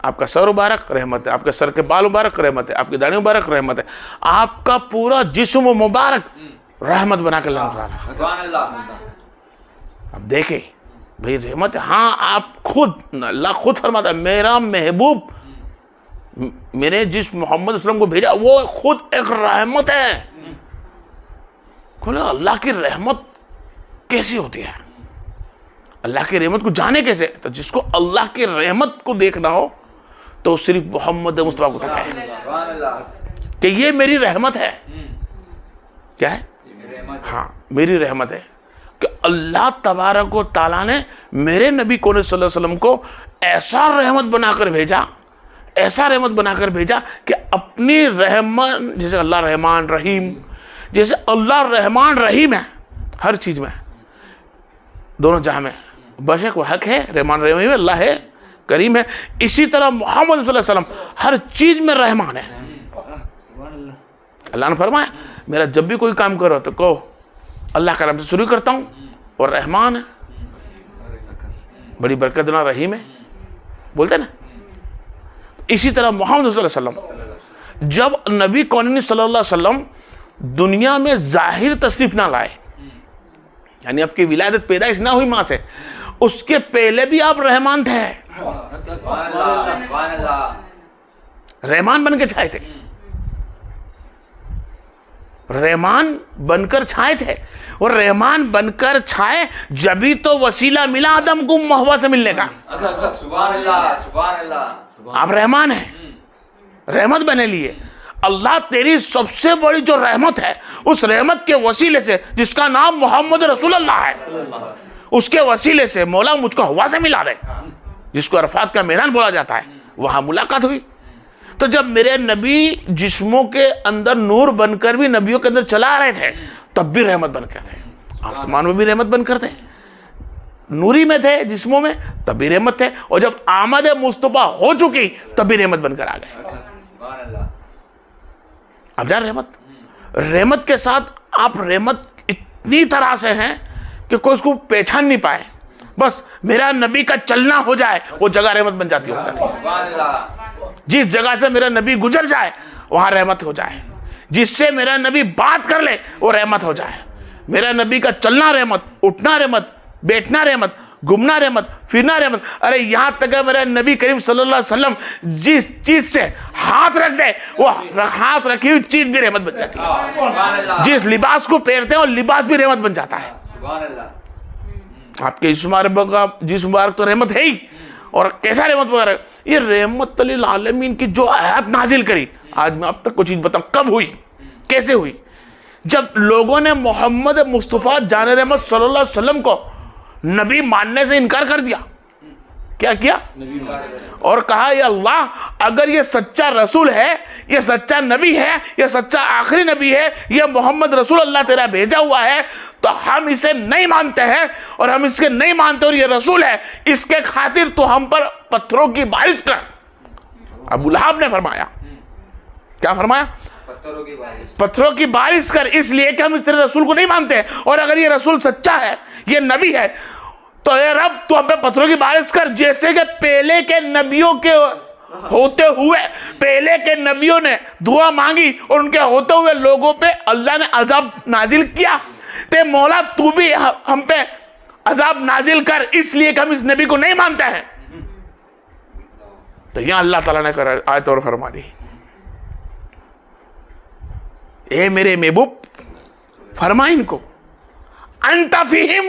آپ کا سر مبارک رحمت ہے، آپ کے سر کے بال مبارک رحمت ہے، آپ کی داڑھی مبارک رحمت ہے، آپ کا پورا جسم مبارک رحمت بنا کے اللہ تعالیٰ. اب دیکھیں بھئی رحمت ہے. ہاں آپ خود، اللہ خود فرماتا ہے میرا محبوب، میرے جس محمد صلی اللہ علیہ وسلم کو بھیجا وہ خود ایک رحمت ہے. کھولے اللہ کی رحمت کیسی ہوتی ہے؟ اللہ کی رحمت کو جانے کیسے؟ تو جس کو اللہ کی رحمت کو دیکھنا ہو تو صرف محمد مصطفیٰ کو دیکھے کہ یہ میری رحمت ہے. کیا ہے؟ ہاں میری رحمت ہے کہ اللہ تبارک و تعالیٰ نے میرے نبی کون صلی اللہ علیہ وسلم کو ایسا رحمت بنا کر بھیجا، ایسا رحمت بنا کر بھیجا کہ اپنی رحمت، جیسے اللہ رحمان رحیم، جیسے اللہ رحمان رحیم ہے ہر چیز میں، دونوں جہاں میں، بشک وہ حق ہے، رحمان رحیم ہے، اللہ ہے، کریم ہے، اسی طرح محمد صلی اللہ علیہ وسلم ہر چیز میں رحمان ہے. اللہ نے فرمایا میرا جب بھی کوئی کام کرو تو کہو اللہ کا نام سے شروع کرتا ہوں اور رحمان ہے، بڑی برکت دینا رحیم ہے، بولتے نا. اسی طرح محمد صلی اللہ علیہ وسلم جب نبی کون صلی اللہ علیہ وسلم دنیا میں ظاہر تشریف نہ لائے، یعنی آپ کی ولادت پیدائش نہ ہوئی ماں سے، اس کے پہلے بھی آپ رحمان تھے، رحمان بن کے چھائے تھے، رحمان بن کر چھائے تھے. اور رحمان بن کر چھائے جبھی تو وسیلہ ملا آدم کو محوا سے ملنے کا. آپ رحمان ہیں، رحمت بنے لیے. اللہ تیری سب سے بڑی جو رحمت ہے اس رحمت کے وسیلے سے، جس کا نام محمد رسول اللہ ہے، اس کے وسیلے سے مولا مجھ کو ہوا سے ملا دے، جس کو عرفات کا میدان بولا جاتا ہے، وہاں ملاقات ہوئی. تو جب میرے نبی جسموں کے اندر نور بن کر بھی نبیوں کے اندر چلا رہے تھے تب بھی رحمت بن کر تھے، آسمان میں بھی رحمت بن کر تھے، نوری میں تھے جسموں میں تب بھی رحمت تھے، اور جب آمد مصطفیٰ ہو چکی تب بھی رحمت بن کر آ گئے. اب جان رحمت کے ساتھ آپ رحمت اتنی طرح سے ہیں کہ کوئی اس کو پہچان نہیں پائے. بس میرا نبی کا چلنا ہو جائے وہ جگہ رحمت بن جاتی ہے. جس جگہ سے میرا نبی گزر جائے وہاں رحمت ہو جائے، جس سے میرا نبی بات کر لے وہ رحمت ہو جائے. میرا نبی کا چلنا رحمت، اٹھنا رحمت، بیٹھنا رحمت، گھومنا رحمت، پھرنا رحمت. ارے یہاں تک کہ میرا نبی کریم صلی اللہ علیہ وسلم جس چیز سے ہاتھ رکھ دے وہ ہاتھ رکھی ہوئی چیز بھی رحمت بن جاتی ہے. جس لباس کو پہنتے ہیں وہ لباس بھی رحمت بن جاتا ہے. آپ کے جسم مبارک تو رحمت ہے ہی، اور کیسا رحمت وغیرہ. یہ رحمت للعالمین کی جو آیات نازل کری، آج میں اب تک کوئی چیز بتاؤں کب ہوئی، کیسے ہوئی. جب لوگوں نے محمد مصطفیٰ جان رحمت صلی اللہ علیہ وسلم کو نبی ماننے سے انکار کر دیا، کیا کیا؟ اور کہا یا اللہ اگر یہ سچا رسول ہے، یہ سچا نبی ہے، یہ سچا آخری نبی ہے، یہ محمد رسول اللہ تیرا بھیجا ہوا ہے، تو ہم اسے نہیں مانتے ہیں، اور ہم اس کے نہیں مانتے اور یہ رسول ہے، اس کے خاطر تو ہم پر پتھروں کی بارش کر. ابو لہب نے فرمایا، کیا فرمایا؟ پتھروں کی بارش کر، اس لیے کہ ہم اس تیرے رسول کو نہیں مانتے، اور اگر یہ رسول سچا ہے، یہ نبی ہے، تو اے رب تو ہم پہ پتھروں کی بارش کر، جیسے کہ پہلے کے نبیوں کے ہوتے ہوئے، پہلے کے نبیوں نے دعا مانگی اور ان کے ہوتے ہوئے لوگوں پہ اللہ نے عذاب نازل کیا. تے مولا تو بھی ہم پہ عذاب نازل کر، اس لیے کہ ہم اس نبی کو نہیں مانتے ہیں. تو یہاں اللہ تعالیٰ نے آیت اور فرما دی، اے میرے محبوب فرما ان کو انت فیہم،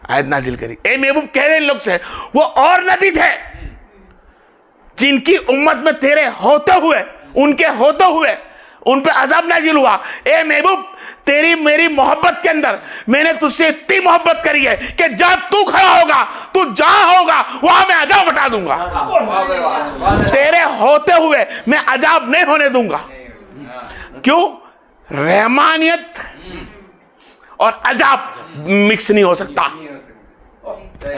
آیت نازل کری، اے محبوب کہہ رہے ان لوگ سے وہ اور نبی تھے جن کی امت میں تیرے ہوتے ہوئے، ان کے ہوتے ہوئے ان پہ عذاب نازل ہوا. اے محبوب تیری میری محبت کے اندر میں نے تجھ سے اتنی محبت کری ہے کہ جہاں تو کھڑا ہوگا، تو جہاں ہوگا وہاں میں عذاب ہٹا دوں گا، تیرے ہوتے ہوئے میں عذاب نہیں ہونے دوں گا. کیوں؟ رحمانیت اور عذاب مکس نہیں ہو سکتا.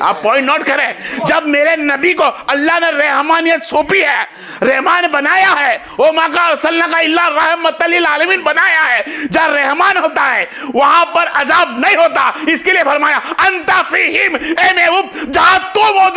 آپ پوائنٹ نوٹ کریں، جب میرے نبی کو اللہ نے رحمانیت سونپی ہے، رحمان بنایا ہے، وَمَا أَرْسَلْنَاكَ إِلَّا رَحْمَةً لِلْعَالَمِينَ بنایا ہے، جہاں رحمان ہوتا ہے وہاں پر عذاب نہیں ہوتا. اس کے لیے فرمایا انت فیہم، اے محبوب جہاں تو موجود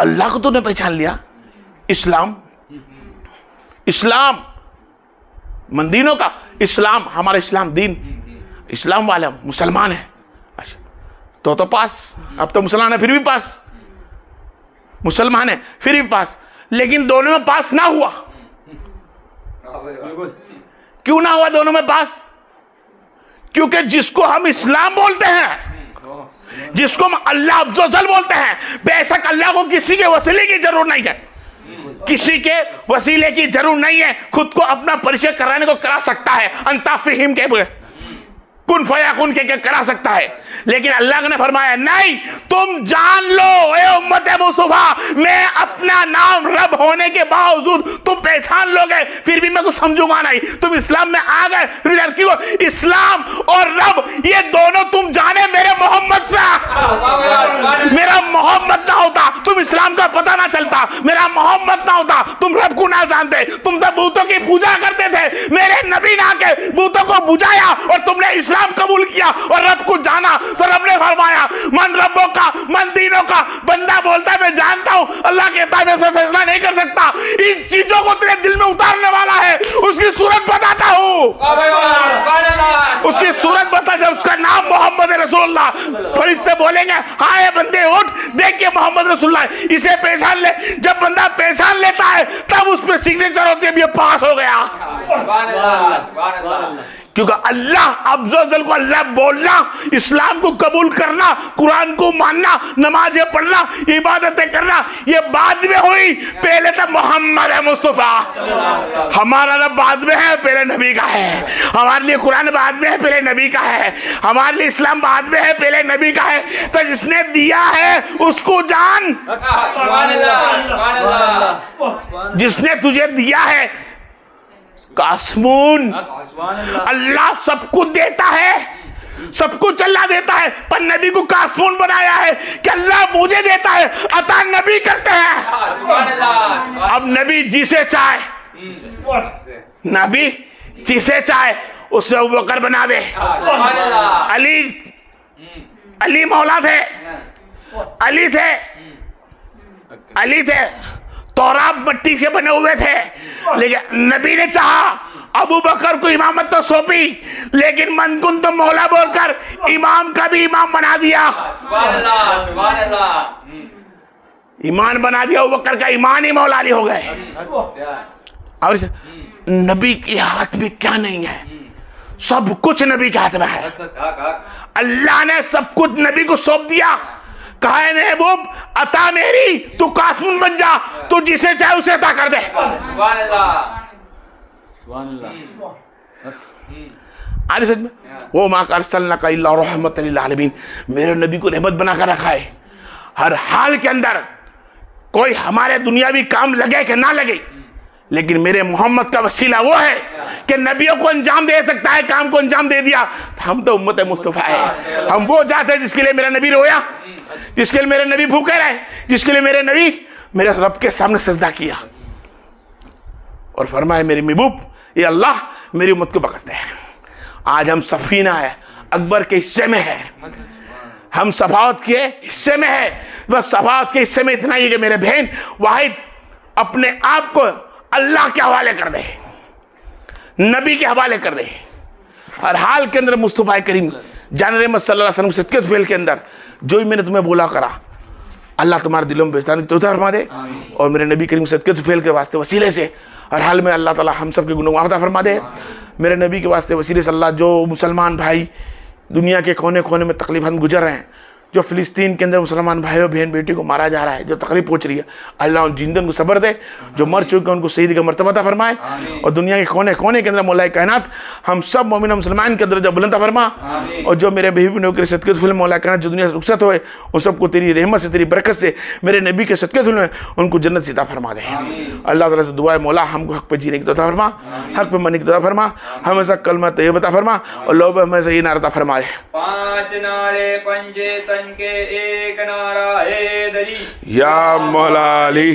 اللہ کو تو نے پہچان لیا. اسلام اسلام مندینوں کا اسلام, ہمارا اسلام دین, اسلام والے ہم مسلمان ہیں. اچھا تو پاس, اب تو مسلمان ہے پھر بھی پاس, مسلمان ہے پھر بھی پاس, لیکن دونوں میں پاس نہ ہوا. کیوں نہ ہوا دونوں میں پاس؟ کیونکہ جس کو ہم اسلام بولتے ہیں, جس کو ہم اللہ عز و جل بولتے ہیں, بے شک اللہ کو کسی کے وسیلے کی ضرورت نہیں ہے, کسی کے وسیلے کی ضرورت نہیں ہے, خود کو اپنا پریچے کرانے کو کرا سکتا ہے, انتا فہیم کے کن فیکون کے کرا سکتا ہے. لیکن اللہ نے فرمایا نہیں, تم جان لو اے امت مصطفیٰ, میں اپنا نام رب ہونے کے باوجود تم پہچان لو گے, پھر بھی میں کچھ سمجھوں گا نہیں. تم اسلام میں آ گئے, پھر کیوں اسلام اور رب یہ دونوں تم جانے میرے محمد سے, میرا محمد نہ ہوتا تم اسلام کا پتہ نہ چلتا, میرا محمد نہ ہوتا تم رب کو نہ جانتے. تم تو بتوں کی پوجا کرتے تھے, میرے نبی نے آ کے بتوں کو بجھایا اور تم نے اسلام قبول کیا اور رب کو جانا. تو رب نے فرمایا من ربوں کا من دینوں کا, بندہ بولتا ہے میں جانتا ہوں, اللہ کہتا ہے میں اس پہ فیصلہ نہیں کر سکتا. ان چیزوں کو تیرے دل میں اتارنے والا ہے, اس کی صورت بتاتا ہوں, اس کی صورت بتا, جب اس کا نام محمد رسول اللہ, فرشتے بولیں گے ہاں اے بندے اٹھ, دیکھ کے محمد رسول اللہ, اسے پہچان لے. جب بندہ پہچان لیتا ہے تب اس پہ سگنیچر ہوتی ہے, یہ پاس ہو گیا. کیونکہ اللہ عز و جل کو اللہ بولنا, اسلام کو قبول کرنا, قرآن کو ماننا, نمازیں پڑھنا, عبادتیں کرنا, یہ بعد میں ہوئی. پہلے تو محمد مصطفیٰ, ہمارا رب بعد میں ہے, پہلے نبی کا ہے. ہمارے لیے قرآن بعد میں ہے, پہلے نبی کا ہے. ہمارے لیے اسلام بعد میں ہے, پہلے نبی کا ہے. تو جس نے دیا ہے اس کو جان, جس نے تجھے دیا ہے قاسمون, اللہ سب کو دیتا ہے, سب کچھ اللہ دیتا ہے, پر نبی کو قاسمون بنایا ہے کہ اللہ مجھے دیتا ہے, عطا نبی کرتے ہیں. اب نبی جسے چاہے, نبی جسے چاہے اسے ابوبکر بنا دے. علی مولا تھے, علی تھے, توراب مٹی سے بنے ہوئے تھے, لیکن نبی نے چاہا ابو بکر کو امامت تو سونپی, لیکن من کن تو مولا بول کر امام کا بھی امام بنا دیا. ایمان بنا دیا, ابو بکر کا ایمان ہی مولا علی ہو گئے. اور نبی کے ہاتھ میں کیا نہیں ہے, سب کچھ نبی کے ہاتھ میں ہے. اللہ نے سب کچھ نبی کو سونپ دیا, کہا ہے محبوب عطا میری, تو قاسمون بن جا, تو جسے چاہے اسے عطا کر دے. آج سچ میں وہ ما ارسلناک الا رحمۃ للعالمین, میرے نبی کو رحمت بنا کر رکھا ہے. ہر حال کے اندر کوئی ہمارے دنیاوی کام لگے کہ نہ لگے, لیکن میرے محمد کا وسیلہ وہ ہے کہ نبیوں کو انجام دے سکتا ہے, کام کو انجام دے دیا. ہم تو امت مصطفیٰ ہے, ہم وہ ذات ہے جس کے لیے میرا نبی رویا, جس کے لیے میرے نبی بھوکے رہے, جس کے لیے میرے نبی میرے رب کے سامنے سجدہ کیا اور فرمائے میرے محبوب یہ اللہ میری امت کو بخش دے. آج ہم سفینہ ہے, اکبر کے حصے میں ہے, ہم صفاوت کے حصے میں ہے. بس صفاوت کے حصے میں اتنا ہی کہ میرے بہن واحد اپنے آپ کو اللہ کے حوالے کر دے, نبی کے حوالے کر دے. ہر حال کے اندر مصطفیٰ کریم جان رحمت صلی اللہ علیہ وسلم صدقے طفیل کے اندر جو بھی میں نے تمہیں بولا کرا, اللہ تمہارے دلوں میں بیچتانی تو فرما دے, اور میرے نبی کریم صدقے طفیل کے واسطے وسیلے سے ہر حال میں اللہ تعالی ہم سب کے گناہ معاف فرما دے. میرے نبی کے واسطے وسیلے سے اللہ جو مسلمان بھائی دنیا کے کونے کونے میں تکلیفاً گزر رہے ہیں, جو فلسطین کے اندر مسلمان بھائی اور بہن بیٹی کو مارا جا رہا ہے, جو تکلیف پہنچ رہی ہے, اللہ ان جندن کو صبر دے, جو مر چکے ان کو شہید کا مرتبہ عطا فرمائے, اور دنیا کے کونے کونے کے اندر مولا کائنات ہم سب مومن و مسلمان کے درجہ بلند فرما. اور جو میرے بیوی نوکر صدقے طفیل مولا کائنات جو دنیا سے رخصت ہوئے, ان سب کو تیری رحمت سے تیری برکت سے میرے نبی کے صدقے طفیل میں ان کو جنت سے عطا فرما دے. اللہ تعالیٰ سے دعا ہے مولا ہم کو حق پہ جینے کی عطا فرما, حق پہ منی کی عطا فرما, ہمیشہ کلمہ طیبہ عطا فرما, اور لوگ ہمیشہ یہ نعرہ عطا فرمائے. 5 نعرے پنجے تن کے ایک نعرہ حیدری, یا مولا علی.